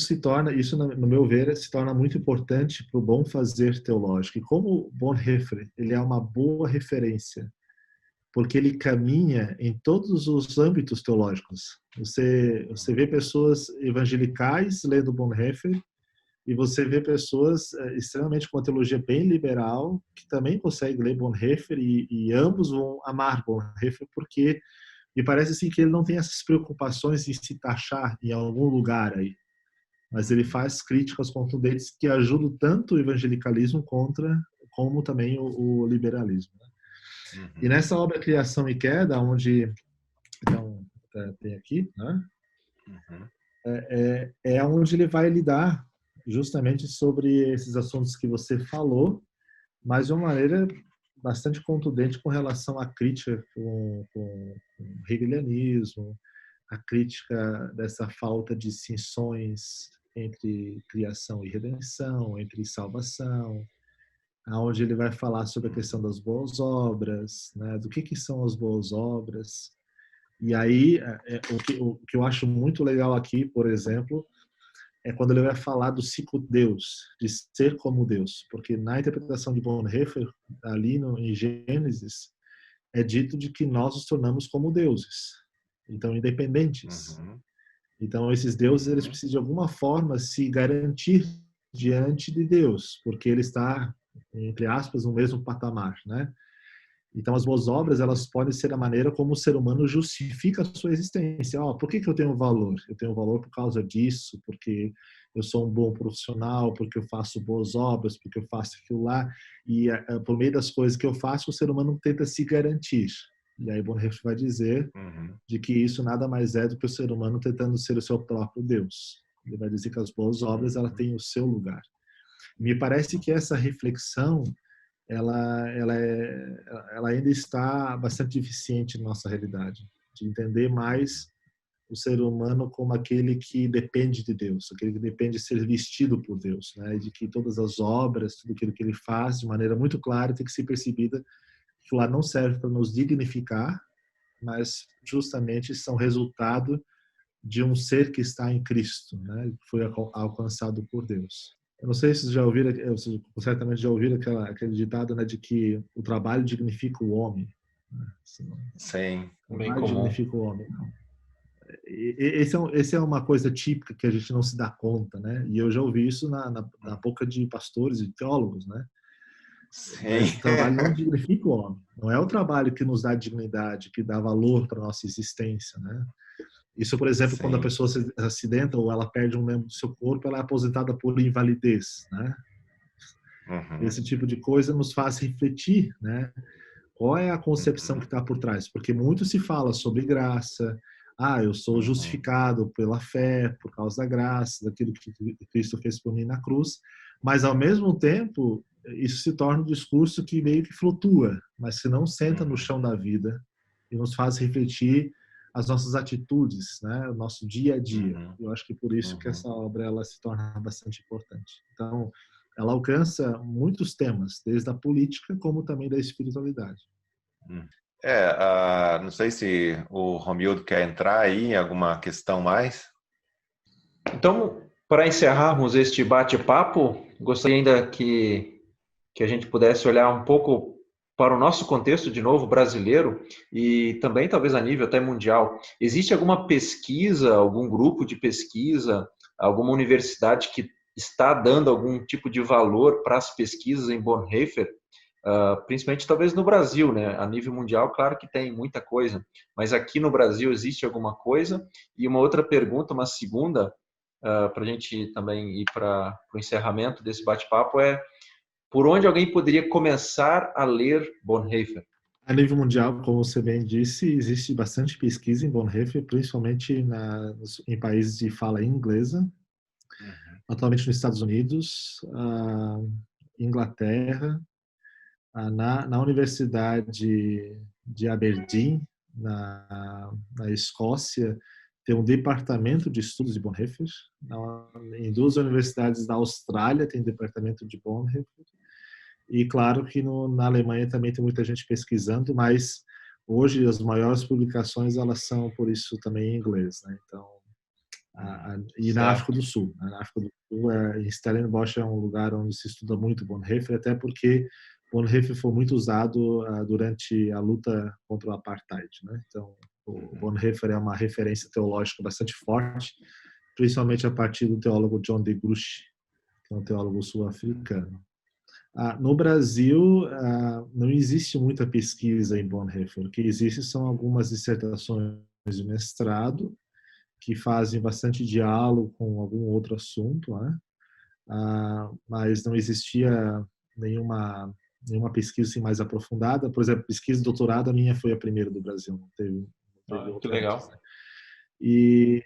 no meu ver, se torna muito importante para o bom fazer teológico. E como Bonhoeffer, ele é uma boa referência, porque ele caminha em todos os âmbitos teológicos. Você vê pessoas evangelicais lendo Bonhoeffer, e você vê pessoas extremamente com uma teologia bem liberal, que também conseguem ler Bonhoeffer, e ambos vão amar Bonhoeffer, porque E parece assim que ele não tem essas preocupações em se taxar em algum lugar aí, mas ele faz críticas contundentes que ajudam tanto o evangelicalismo como também o liberalismo. Né? E nessa obra Criação e Queda, onde então tem aqui, né? É onde ele vai lidar justamente sobre esses assuntos que você falou, mas de uma maneira bastante contundente com relação à crítica com o hegelianismo, a crítica dessa falta de distinções entre criação e redenção, entre salvação, aonde ele vai falar sobre a questão das boas obras, né? Do que são as boas obras. E aí, o que eu acho muito legal aqui, por exemplo, é quando ele vai falar do ciclo Deus, de ser como Deus. Porque na interpretação de Bonhoeffer, ali em Gênesis, é dito de que nós nos tornamos como deuses. Então, independentes. Então, esses deuses, eles precisam de alguma forma se garantir diante de Deus, porque ele está, entre aspas, no mesmo patamar, né? Então, as boas obras, elas podem ser a maneira como o ser humano justifica a sua existência. Por que eu tenho valor? Eu tenho valor por causa disso, porque eu sou um bom profissional, porque eu faço boas obras, porque eu faço aquilo lá. E por meio das coisas que eu faço, o ser humano tenta se garantir. E aí Bonhoeffer vai dizer de que isso nada mais é do que o ser humano tentando ser o seu próprio Deus. Ele vai dizer que as boas obras, ela têm o seu lugar. Me parece que essa reflexão ela ainda está bastante deficiente na nossa realidade, de entender mais o ser humano como aquele que depende de Deus, aquele que depende de ser vestido por Deus, né? E de que todas as obras, tudo aquilo que ele faz, de maneira muito clara, tem que ser percebida que lá não serve para nos dignificar, mas justamente são resultado de um ser que está em Cristo, né? Que foi alcançado por Deus. Eu não sei se vocês já ouviram, certamente já ouviram aquele ditado, né, de que o trabalho dignifica o homem. Né? Sim, bem comum. Dignifica o homem. Não. Esse é uma coisa típica que a gente não se dá conta, né? E eu já ouvi isso na boca de pastores e teólogos, né? Sim. Mas o trabalho não dignifica o homem. Não é o trabalho que nos dá dignidade, que dá valor para a nossa existência, né? Isso, por exemplo, quando a pessoa se acidenta ou ela perde um membro do seu corpo, ela é aposentada por invalidez, né? Esse tipo de coisa nos faz refletir, né? Qual é a concepção que está por trás? Porque muito se fala sobre graça. Eu sou justificado pela fé, por causa da graça, daquilo que Cristo fez por mim na cruz. Mas, ao mesmo tempo, isso se torna um discurso que meio que flutua, mas que não senta no chão da vida e nos faz refletir as nossas atitudes, né? O nosso dia a dia. Eu acho que por isso que essa obra ela se torna bastante importante. Então, ela alcança muitos temas, desde a política como também da espiritualidade. Não sei se o Romildo quer entrar aí em alguma questão mais. Então, para encerrarmos este bate-papo, gostaria ainda que a gente pudesse olhar um pouco para o nosso contexto, de novo, brasileiro, e também talvez a nível até mundial. Existe alguma pesquisa, algum grupo de pesquisa, alguma universidade que está dando algum tipo de valor para as pesquisas em Bonhoeffer, principalmente talvez no Brasil, né? A nível mundial, claro que tem muita coisa, mas aqui no Brasil existe alguma coisa? E uma outra pergunta, uma segunda, para a gente também ir para o encerramento desse bate-papo é: por onde alguém poderia começar a ler Bonhoeffer? A nível mundial, como você bem disse, existe bastante pesquisa em Bonhoeffer, principalmente em países de fala inglesa, atualmente nos Estados Unidos, Inglaterra, na Universidade de Aberdeen, na Escócia, tem um departamento de estudos de Bonhoeffer. Em duas universidades da Austrália tem departamento de Bonhoeffer. E claro que na Alemanha também tem muita gente pesquisando, mas hoje as maiores publicações elas são por isso também em inglês, né? Então, e na África do Sul, né? Na África do Sul, em Stellenbosch é um lugar onde se estuda muito Bonhoeffer, até porque Bonhoeffer foi muito usado durante a luta contra o apartheid, né? Então, o Bonhoeffer é uma referência teológica bastante forte, principalmente a partir do teólogo John de Grush, que é um teólogo sul-africano. No Brasil, não existe muita pesquisa em Bonhoeffer. O que existe são algumas dissertações de mestrado que fazem bastante diálogo com algum outro assunto, né? Mas não existia nenhuma pesquisa assim, mais aprofundada. Por exemplo, pesquisa de doutorado, a minha foi a primeira do Brasil, não teve Que outra legal. antes, né? E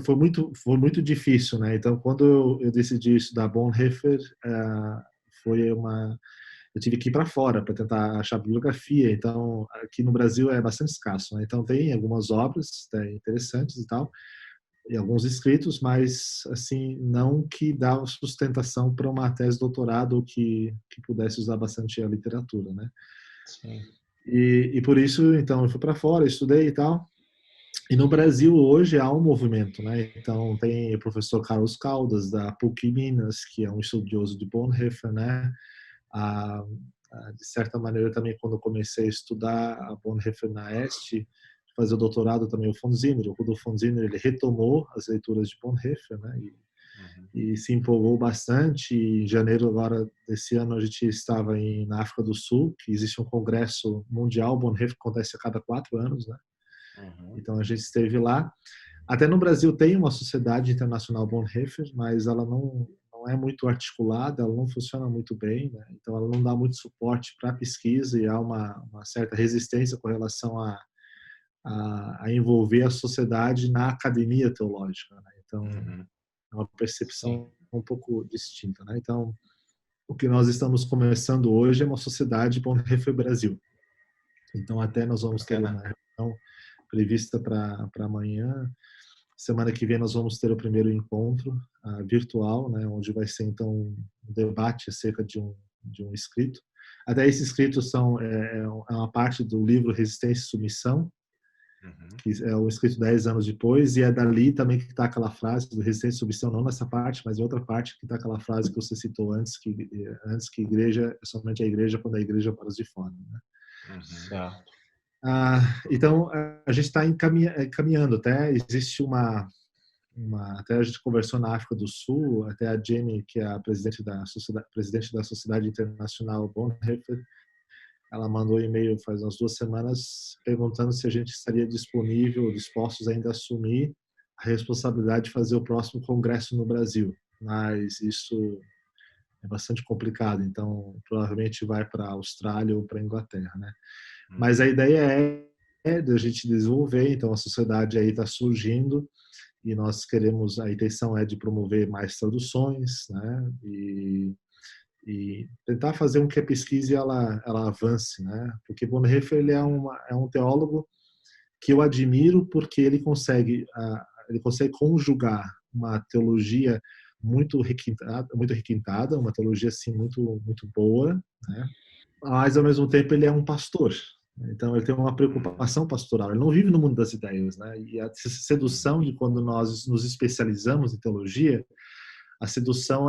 foi muito difícil, né? Então, quando eu decidi estudar Bonhoeffer, eu tive que ir para fora para tentar achar bibliografia. Então, aqui no Brasil é bastante escasso, né? Então, tem algumas obras interessantes e tal, e alguns escritos, mas assim não que dá sustentação para uma tese de doutorado ou que pudesse usar bastante a literatura, né? Sim. E por isso, então, eu fui para fora, estudei e tal. E no Brasil hoje há um movimento, né? Então tem o professor Carlos Caldas da PUC Minas, que é um estudioso de Bonhoeffer, né? De certa maneira também quando eu comecei a estudar a Bonhoeffer na Este, fazer o doutorado também o Fonziner, o Rudolf Fonziner, ele retomou as leituras de Bonhoeffer, né? E se empolgou bastante. Em janeiro agora desse ano a gente estava na África do Sul, que existe um congresso mundial Bonhoeffer que acontece a cada 4 anos, né? Então a gente esteve lá. Até no Brasil tem uma sociedade internacional Bonhoeffer, mas ela não é muito articulada, ela não funciona muito bem, né? Então ela não dá muito suporte para a pesquisa e há uma certa resistência com relação a envolver a sociedade na academia teológica, né? Então é uma percepção um pouco distinta, né? Então o que nós estamos começando hoje é uma sociedade Bonhoeffer Brasil. Então até nós vamos ter uma reunião prevista para amanhã. Semana que vem nós vamos ter o primeiro encontro virtual, né, onde vai ser então um debate acerca de um escrito. Até esse escrito é uma parte do livro Resistência e Submissão, que é o escrito 10 anos depois, e é dali também que está aquela frase do Resistência e Submissão, não nessa parte, mas em outra parte que está aquela frase que você citou antes que igreja é somente a igreja quando a igreja para os de fora, né? Certo. Então a gente está caminhando. Até existe até a gente conversou na África do Sul, até a Jenny, que é a presidente da Sociedade Internacional Bonhoeffer, ela mandou um e-mail faz umas 2 semanas perguntando se a gente estaria dispostos ainda a assumir a responsabilidade de fazer o próximo congresso no Brasil. Mas isso é bastante complicado, então provavelmente vai para a Austrália ou para a Inglaterra, né? Mas a ideia é de a gente desenvolver, então a sociedade aí está surgindo e nós queremos, a intenção é de promover mais traduções, né? E tentar fazer com que a pesquisa ela avance, né? Porque Bonhoeffer ele é um teólogo que eu admiro porque ele consegue conjugar uma teologia muito requintada, uma teologia assim muito boa, né? Mas ao mesmo tempo ele é um pastor. Então ele tem uma preocupação pastoral. Ele não vive no mundo das ideias, né? E a sedução de quando nós nos especializamos em teologia, a sedução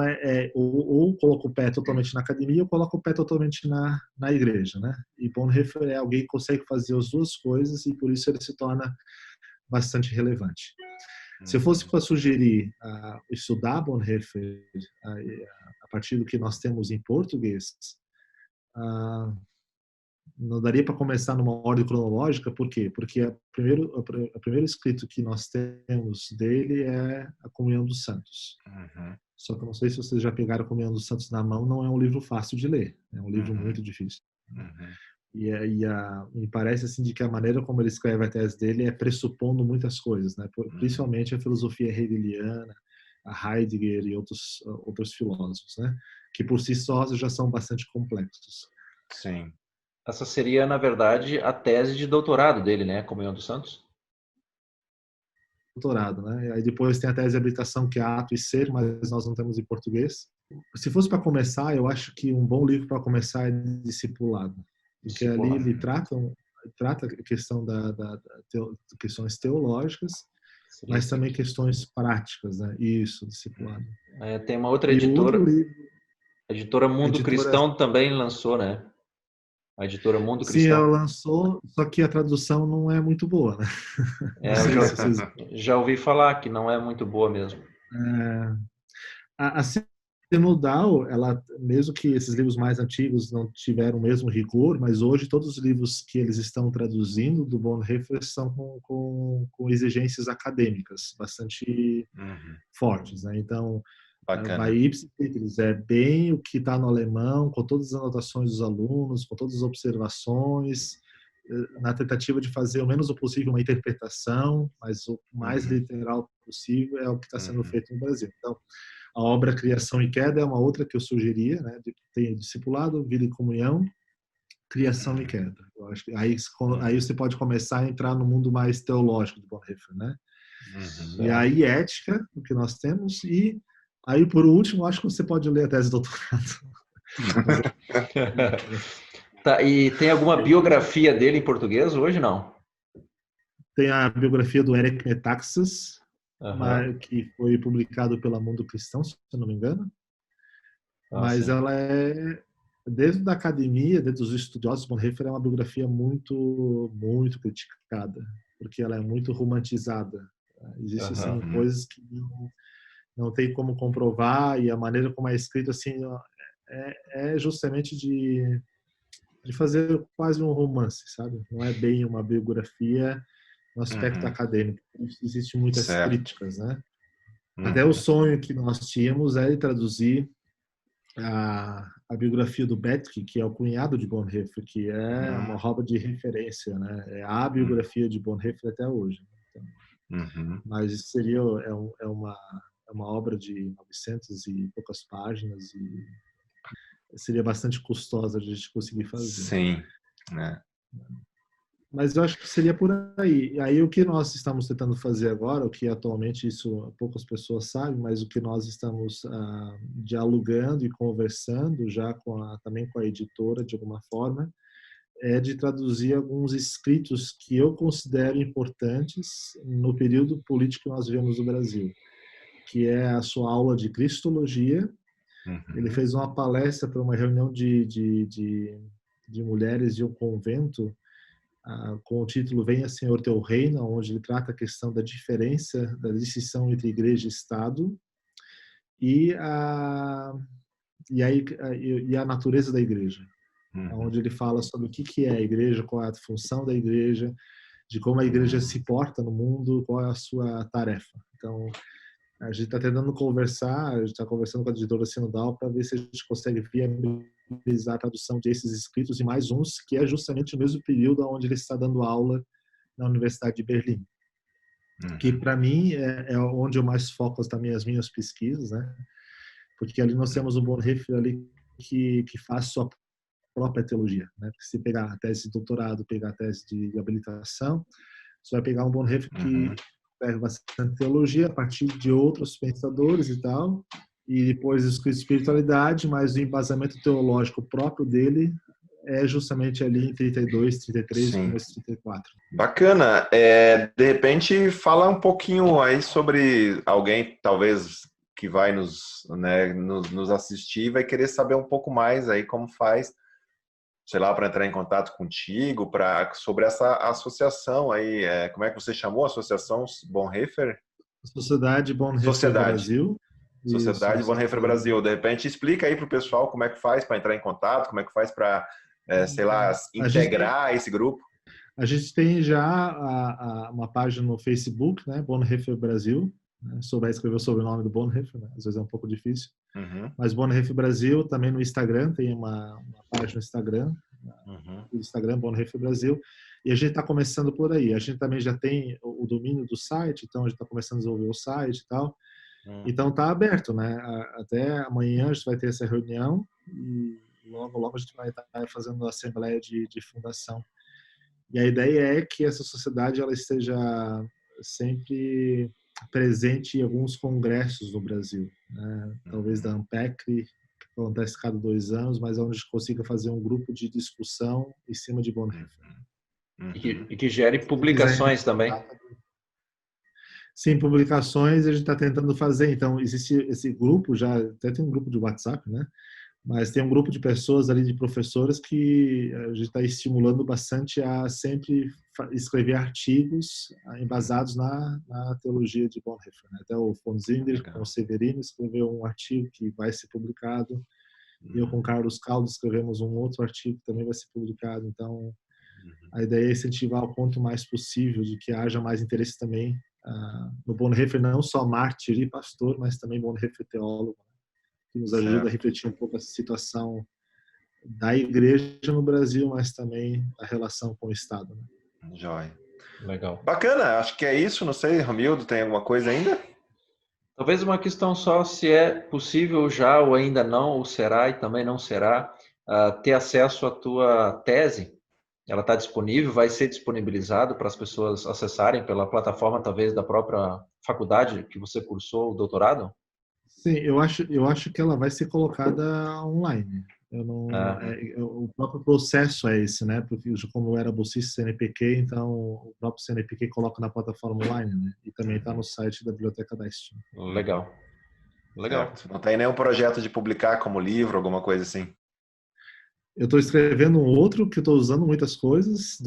ou coloca o pé totalmente na academia ou coloca o pé totalmente na igreja, né? E Bonhoeffer é alguém que consegue fazer as duas coisas e por isso ele se torna bastante relevante. Se eu fosse para sugerir estudar Bonhoeffer a partir do que nós temos em português, não daria para começar numa ordem cronológica, por quê? Porque o primeiro escrito que nós temos dele é a Comunhão dos Santos. Só que eu não sei se vocês já pegaram a Comunhão dos Santos na mão, não é um livro fácil de ler, é um livro muito difícil. Me parece assim de que a maneira como ele escreve a tese dele é pressupondo muitas coisas, né? Principalmente a filosofia hegeliana, a Heidegger e outros filósofos, né? Que por si sós já são bastante complexos. Sim. Essa seria, na verdade, a tese de doutorado dele, né? Comunhão dos Santos? Doutorado, né? Aí depois tem a tese de habilitação, que é Ato e Ser, mas nós não temos em português. Se fosse para começar, eu acho que um bom livro para começar é Discipulado. Porque ali ele trata a questão questões teológicas, mas também questões práticas, né? Isso, Discipulado. Tem uma outra editora, a editora Mundo Cristão também lançou, né? A editora Mundo Cristão. Sim, ela lançou, só que a tradução não é muito boa, né? Já ouvi falar que não é muito boa mesmo. Assim, sinodal, ela, mesmo que esses livros mais antigos não tiveram o mesmo rigor, mas hoje todos os livros que eles estão traduzindo do Bonhoeffer são com exigências acadêmicas bastante fortes, né? Então, vai ipsis literis, é bem o que está no alemão, com todas as anotações dos alunos, com todas as observações, na tentativa de fazer o menos possível uma interpretação, mas o mais literal possível é o que está sendo feito no Brasil. Então, a obra Criação e Queda é uma outra que eu sugeria, né? Tem Discipulado, Vida e Comunhão, Criação e Queda. Eu acho que aí você pode começar a entrar no mundo mais teológico do Bonhoeffer, né? E aí Ética, o que nós temos, e aí por último, acho que você pode ler a tese de doutorado. Tá, e tem alguma biografia dele em português hoje, não? Tem a biografia do Eric Metaxas, que foi publicado pela Mundo Cristão, se eu não me engano. Mas sim. Ela é, dentro da academia, dentro dos estudiosos, Bonhoeffer é uma biografia muito, muito criticada, porque ela é muito romantizada. Existem assim, coisas que não tem como comprovar, e a maneira como é escrito assim, é justamente de fazer quase um romance, sabe? Não é bem uma biografia no aspecto acadêmico. Existem muitas críticas, né? Até o sonho que nós tínhamos é de traduzir a biografia do Bethke, que é o cunhado de Bonhoeffer, que é uma obra de referência, né? É a biografia de Bonhoeffer até hoje. Então, mas isso seria uma obra de 900 e poucas páginas e seria bastante custosa de a gente conseguir fazer. Sim, né? Mas eu acho que seria por aí. E aí o que nós estamos tentando fazer agora, o que atualmente isso poucas pessoas sabem, mas o que nós estamos dialogando e conversando já também com a editora de alguma forma, é de traduzir alguns escritos que eu considero importantes no período político que nós vivemos no Brasil, que é a sua aula de Cristologia. Ele fez uma palestra para uma reunião de mulheres de um convento, com o título Venha Senhor Teu Reino, onde ele trata a questão da diferença, da distinção entre igreja e Estado e a natureza da igreja, onde ele fala sobre o que é a igreja, qual é a função da igreja, de como a igreja se porta no mundo, qual é a sua tarefa. Então, a gente está tentando conversar, a gente está conversando com a editora Sinodal para ver se a gente consegue viabilizar a tradução desses escritos e mais uns, que é justamente o mesmo período onde ele está dando aula na Universidade de Berlim. Que, para mim, é onde eu mais foco as minhas pesquisas, né? Porque ali nós temos o Bonhoeffer ali que faz sua própria teologia, né? Porque se pegar a tese de doutorado, pegar a tese de habilitação, você vai pegar um Bonhoeffer que pega bastante teologia a partir de outros pensadores e tal, e depois espiritualidade, mas o embasamento teológico próprio dele é justamente ali em 32, 33 e começo de 34. Bacana. De repente, fala um pouquinho aí sobre alguém, talvez, que vai nos assistir e vai querer saber um pouco mais aí como faz, sei lá, para entrar em contato contigo, sobre essa associação aí. Como é que você chamou a associação Bonhoeffer? Sociedade Bonhoeffer Brasil. Sociedade Bonhoeffer Brasil. De repente, explica aí para o pessoal como é que faz para entrar em contato, como é que faz para, sei lá, integrar esse grupo. A gente tem já uma página no Facebook, né, Bonhoeffer Brasil. Souber escrever o sobrenome do Bonhoeffer, né? Às vezes é um pouco difícil. Mas Bonhoeffer Brasil, também no Instagram, tem uma página no Instagram, no Instagram Bonhoeffer Brasil, e a gente está começando por aí. A gente também já tem o domínio do site, então a gente está começando a desenvolver o site e tal. Então está aberto, né? Até amanhã a gente vai ter essa reunião e logo a gente vai estar fazendo a assembleia de fundação. E a ideia é que essa sociedade ela esteja sempre presente em alguns congressos no Brasil, né? Talvez da ANPEC, que acontece cada 2 anos, mas onde a gente consiga fazer um grupo de discussão em cima de Bonhoeffer. E que gere publicações também. Sim, publicações a gente está tentando fazer. Então, existe esse grupo, já até tem um grupo de WhatsApp, né? Mas tem um grupo de pessoas ali, de professores, que a gente está estimulando bastante a sempre escrever artigos embasados na teologia de Bonhoeffer, né? Até o von Zinder, com o Severino, escreveu um artigo que vai ser publicado. Eu com o Carlos Caldo escrevemos um outro artigo que também vai ser publicado. Então, a ideia é incentivar o quanto mais possível de que haja mais interesse também no Bonhoeffer, não só mártir e pastor, mas também Bonhoeffer teólogo, que nos ajuda a refletir um pouco essa situação da igreja no Brasil, mas também a relação com o Estado. Né? Joia. Legal. Bacana, acho que é isso. Não sei, Romildo, tem alguma coisa ainda? Talvez uma questão só se é possível já ou ainda não, ou será e também não será, ter acesso à tua tese. Ela está disponível, vai ser disponibilizado para as pessoas acessarem pela plataforma, talvez, da própria faculdade que você cursou o doutorado? Sim, eu acho que ela vai ser colocada online. Eu não, o próprio processo é esse, né? Porque como eu era bolsista CNPq, então o próprio CNPq coloca na plataforma online, né? E também está no site da Biblioteca da STIM. Legal. Legal. Certo. Não tem nenhum projeto de publicar como livro, alguma coisa assim? Eu estou escrevendo um outro que eu estou usando muitas coisas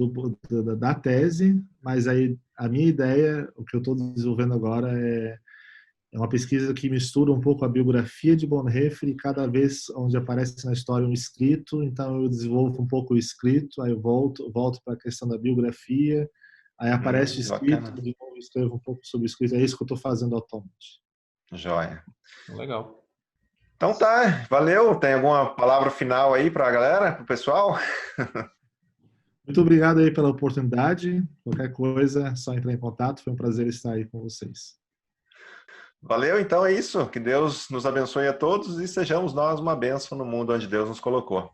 da tese, mas aí a minha ideia, o que eu estou desenvolvendo agora é uma pesquisa que mistura um pouco a biografia de Bonhoeffer e cada vez onde aparece na história um escrito, então eu desenvolvo um pouco o escrito, aí eu volto para a questão da biografia, aí aparece o escrito, bacana. de novo eu escrevo um pouco sobre o escrito, é isso que eu estou fazendo atualmente. Joia. Legal. Então tá, valeu. Tem alguma palavra final aí para a galera, para o pessoal? Muito obrigado aí pela oportunidade, qualquer coisa, é só entrar em contato, foi um prazer estar aí com vocês. Valeu, então é isso. Que Deus nos abençoe a todos e sejamos nós uma bênção no mundo onde Deus nos colocou.